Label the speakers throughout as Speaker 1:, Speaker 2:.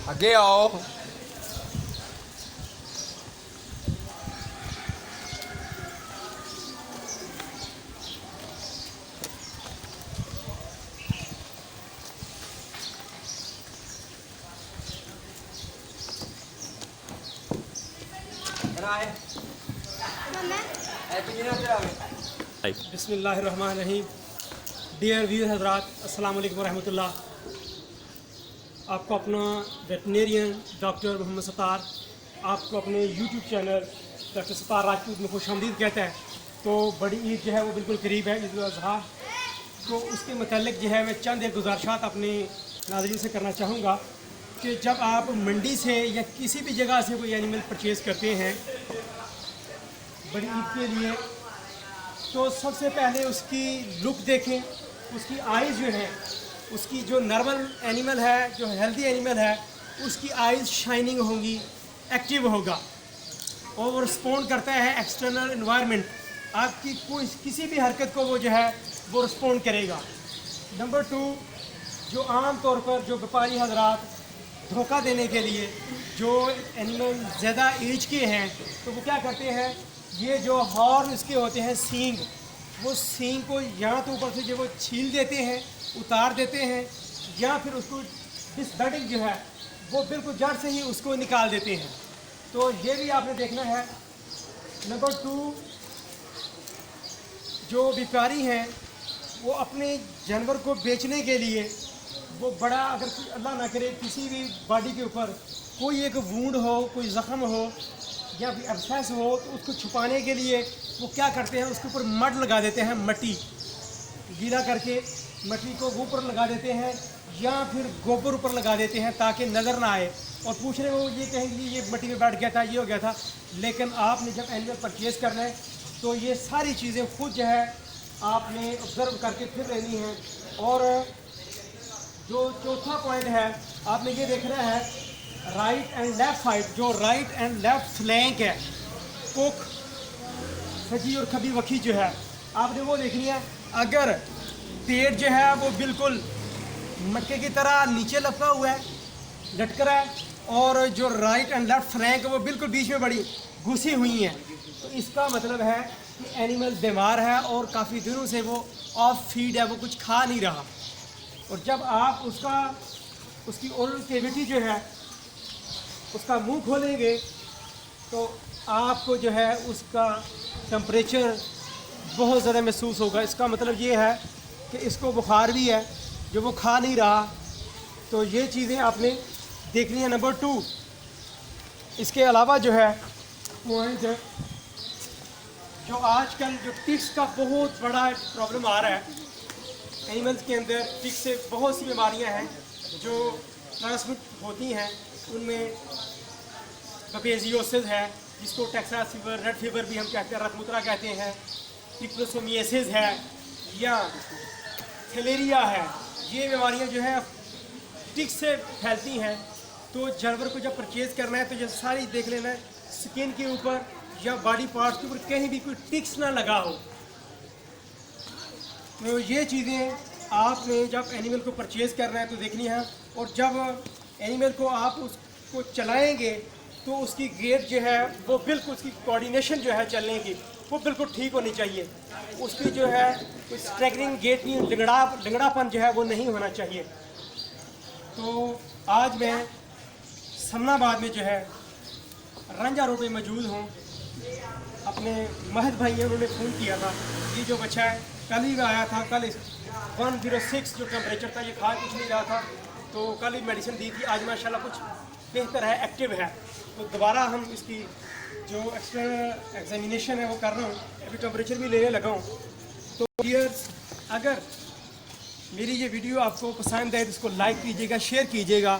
Speaker 1: आगे आओ।
Speaker 2: बिस्मिल्लाहिर्रहमानिर्रहीम। डियर व्यूअर हज़रात, अस्सलाम वालेकुम रहमतुल्लाह। आपको अपना वेटनेरियन डॉक्टर मोहम्मद सत्तार आपको अपने YouTube channel doctor Sattar Rajput में खुशामदीद कहता है। तो बड़ी ईद जो है वो बिल्कुल करीब है, ईद उल अज़हा। तो उसके मतलब जो है मैं चंद एक गुजारिशात अपने नाज़रीन से करना चाहूँगा कि जब आप मंडी से या किसी भी जगह से कोई एनिमल परचेज़ करते हैं बड़ी ईद के लिए, तो सबसे पहले उसकी लुक देखें, उसकी आइज़ जो है, उसकी जो नॉर्मल एनिमल है, जो हेल्दी एनिमल है, उसकी आइज़ शाइनिंग होंगी, एक्टिव होगा और वो रिस्पॉन्ड करता है एक्सटर्नल इन्वायरमेंट। आपकी कोई किसी भी हरकत को वो जो है वो रिस्पॉन्ड करेगा। नंबर 2, जो आम तौर पर जो व्यापारी हजरात धोखा देने के लिए जो एनिमल ज़्यादा एज के हैं, तो वो क्या करते हैं, ये जो हॉर्न इसके होते हैं, सींग, वो सींग को यहाँ तो ऊपर से जो वो छील देते हैं, उतार देते हैं, या फिर उसको डिसबडिंग जो है वो बिल्कुल जड़ से ही उसको निकाल देते हैं। तो ये भी आपने देखना है। नंबर 2, जो व्यापारी हैं वो अपने जानवर को बेचने के लिए वो बड़ा, अगर अल्लाह ना करे किसी भी बॉडी के ऊपर कोई एक वूंड हो, कोई ज़ख़म हो या फिर एब्सेस हो, तो उसको छुपाने के लिए वो क्या करते हैं, उसके ऊपर मड लगा देते हैं, मट्टी गीला करके मट्टी को ऊपर लगा देते हैं या फिर गोबर ऊपर लगा देते हैं ताकि नज़र ना आए, और पूछने में वो ये कहेंगे ये मट्टी में बैठ गया था, ये हो गया था। लेकिन आपने जब एनिमल परचेज़ करना है तो ये सारी चीज़ें खुद जो है आपने ऑब्ज़र्व करके फिर लेनी है। और जो चौथा पॉइंट है, आपने ये देखना है राइट एंड लेफ़्ट साइड, जो राइट एंड लेफ़्ट फ्लैंक है, कोक सजी और खबी वखी जो है, आपने वो देखनी है। अगर पेट जो है वो बिल्कुल मक्के की तरह नीचे लपका हुआ है, लटक रहा है, और जो राइट एंड लेफ़्ट फ्लैंक है वो बिल्कुल बीच में बड़ी घुसी हुई हैं, तो इसका मतलब है कि एनिमल बीमार है और काफ़ी दिनों से वो ऑफ फीड है, वो कुछ खा नहीं रहा। और जब आप उसकी ओरल कैविटी जो है, उसका मुंह खोलेंगे तो आपको जो है उसका टेम्परेचर बहुत ज़्यादा महसूस होगा। इसका मतलब ये है कि इसको बुखार भी है, जो वो खा नहीं रहा। तो ये चीज़ें आपने देखनी है। नंबर 2, इसके अलावा जो है पॉइंट, जो आजकल जो टिक्स का बहुत बड़ा प्रॉब्लम आ रहा है एनिमल्स के अंदर, टिक्स से बहुत सी बीमारियां हैं जो ट्रांसमिट होती हैं। उनमें बपेजियोसिस है, जिसको टेक्सास फीवर, रेड फीवर भी हम कहते हैं, रतमुतरा कहते हैं, ट्रिप्लोसोमियासिस है या थैलेरिया है। ये बीमारियां जो है टिक्स से फैलती हैं। तो जानवर को जब परचेज़ करना है तो ये सारी देख लेना है, स्किन के ऊपर या बॉडी पार्ट्स के ऊपर कहीं भी कोई टिक्स ना लगा हो। तो ये चीज़ें आपने जब एनिमल को परचेज़ करना है तो देखनी है। और जब एनिमल को आप उसको चलाएंगे तो उसकी गेट जो है वो बिल्कुल, उसकी कोऑर्डिनेशन जो है चलने की वो बिल्कुल ठीक होनी चाहिए। उसकी जो है कोई स्ट्रैगलिंग गेट नहीं, लंगड़ापन जो है वो नहीं होना चाहिए। तो आज मैं समनाबाद में जो है रंजा रोड पे मौजूद हूँ। अपने महद भाई हैं, उन्होंने फ़ोन किया था, ये जो बच्चा है कल ही आया था, कल 106 जो टेम्परेचर था, ये खा कुछ नहीं रहा था, तो कल ही मेडिसिन दी थी। आज माशाल्लाह कुछ बेहतर है, एक्टिव है। तो दोबारा हम इसकी जो एक्सटर्नल एग्जामिनेशन है वो कर रहा हूँ, अभी टेम्परेचर भी लेने लगा हूँ। तो डियर्स, अगर मेरी ये वीडियो आपको पसंद है तो इसको लाइक कीजिएगा, शेयर कीजिएगा,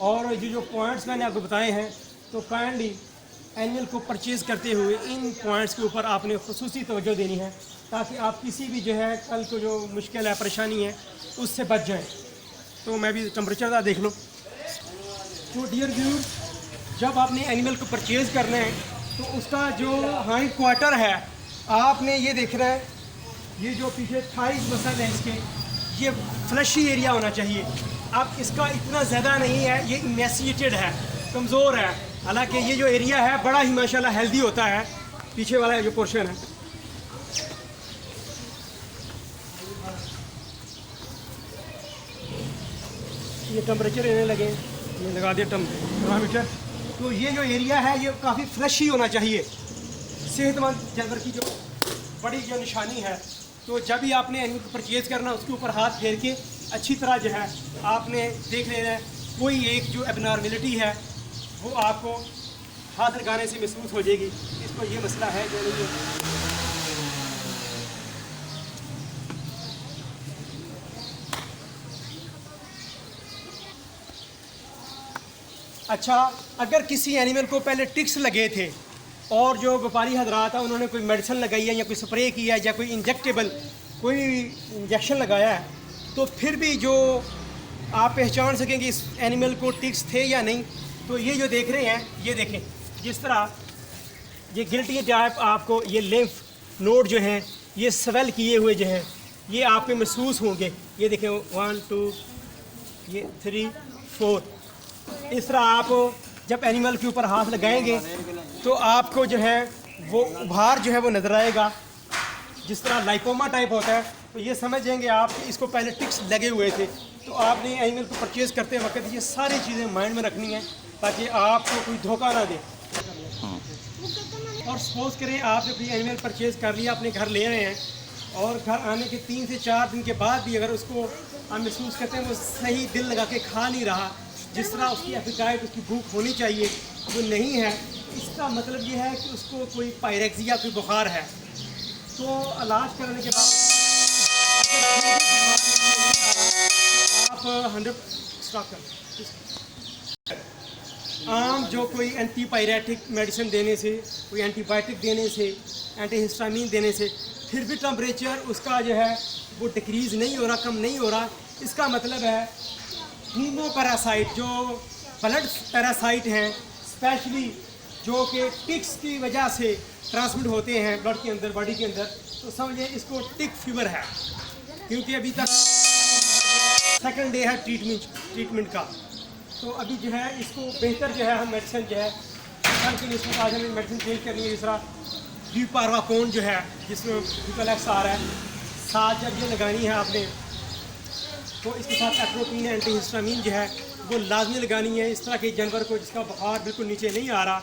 Speaker 2: और ये जो पॉइंट्स मैंने आपको बताए हैं तो काइंडली एनिमल को परचेज़ करते हुए इन पॉइंट्स के ऊपर आपने ख़ुसूसी तवज्जो देनी है, ताकि आप किसी भी जो है कल को जो मुश्किल है, परेशानी है, उससे बच जाएं। तो मैं भी टेम्परेचर का देख लो। तो डियर व्यूअर्स, जब आपने एनिमल को परचेज़ करना है तो उसका जो हाइंड क्वार्टर है आपने ये देखना है, ये जो पीछे थाइस मसल है इसके, ये फ्लशी एरिया होना चाहिए। अब इसका इतना ज़्यादा नहीं है, ये इमेसिएटेड है, कमज़ोर है। हालांकि ये जो एरिया है बड़ा ही माशाल्लाह हेल्दी होता है, पीछे वाला जो पोर्शन है। ये टेम्परेचर लेने लगे, ये लगा दिया थर्मामीटर। तो ये जो एरिया है ये काफ़ी फ्लशी होना चाहिए, सेहतमंद जानवर की जो बड़ी जो निशानी है। तो जब भी आपने एनिमल को परचेज़ करना, उसके ऊपर हाथ फेर के अच्छी तरह जो है आपने देख लेना है, कोई एक जो एबनॉर्मेलिटी है वो आपको हाथ लगाने से महसूस हो जाएगी। इसको ये मसला है जो नहीं है। अच्छा, अगर किसी एनिमल को पहले टिक्स लगे थे और जो व्यापारी हजरात है उन्होंने कोई मेडिसिन लगाई है या कोई स्प्रे किया है या कोई इंजेक्टेबल कोई इंजेक्शन लगाया है, तो फिर भी जो आप पहचान सकेंगे इस एनिमल को टिक्स थे या नहीं, तो ये जो देख रहे हैं, ये देखें जिस तरह ये गिल्टी टाइप आपको ये लिम्फ नोड जो हैं ये स्वेल किए हुए जो हैं ये आपको महसूस होंगे। ये देखें 1 2 ये 3 4, इस तरह आप जब एनिमल के ऊपर हाथ लगाएंगे तो आपको जो है वो उभार जो है वो नज़र आएगा, जिस तरह लाइपोमा टाइप होता है। तो ये समझ जाएंगे आप कि इसको पहले टिक्स लगे हुए थे। तो आपने एनिमल को परचेज़ करते वक्त ये सारी चीज़ें माइंड में रखनी है ताकि आपको कोई धोखा ना दे। और सपोज करें आपने कोई एनिमल परचेज़ कर लिया, अपने घर ले रहे हैं और घर आने के 3 से 4 दिन के बाद भी अगर उसको आप महसूस करते हैं वो सही दिल लगा के खा नहीं रहा, जिस तरह उसकी एपिटाइट उसकी भूख होनी चाहिए वो नहीं है, इसका मतलब ये है कि उसको कोई पायरेक्सिया कोई बुखार है। तो इलाज करने के बाद आप 100 स्टॉक कर आम जो कोई एंटीपायरेटिक मेडिसिन देने से, कोई एंटीबायोटिक देने से, एंटीहिस्टामिन देने से फिर भी टेम्परेचर उसका जो है वो डिक्रीज़ नहीं हो रहा, कम नहीं हो रहा, इसका मतलब है हीमोपैरासाइट जो ब्लड पैरासाइट हैं, स्पेशली जो कि टिक्स की वजह से ट्रांसमिट होते हैं ब्लड के अंदर, बॉडी के अंदर, तो समझिए इसको टिक फीवर है। क्योंकि अभी तक सेकंड डे है ट्रीटमेंट का, तो अभी जो है इसको बेहतर जो है हम मेडिसिन जो है कल इसमें आज हमें मेडिसिन चेंज करनी है। दूसरा ड्यूपार्वाकोन जो है जिसमें ड्यूपलेक्स आ रहा है, साथ जब ये लगानी है आपने तो इसके साथ एट्रोपिन एंटीहिस्टामिन जो है वो लाजमी लगानी है। इस तरह के जानवर को जिसका बुखार बिल्कुल नीचे नहीं आ रहा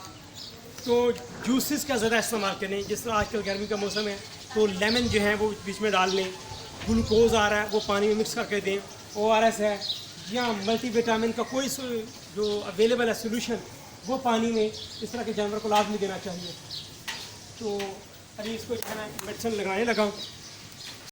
Speaker 2: तो जूसेस का ज़्यादा इस्तेमाल करें। जिस तरह आजकल गर्मी का मौसम है तो लेमन जो है वो बीच में डाल लें, ग्लूकोज आ रहा है वो पानी में मिक्स करके दें, ORS है या मल्टीविटामिन का कोई जो अवेलेबल है सोल्यूशन वो पानी में इस तरह के जानवर को लाजमी देना चाहिए। तो अभी इसको जो है मैं मेडिसिन लगाने लगा हूँ।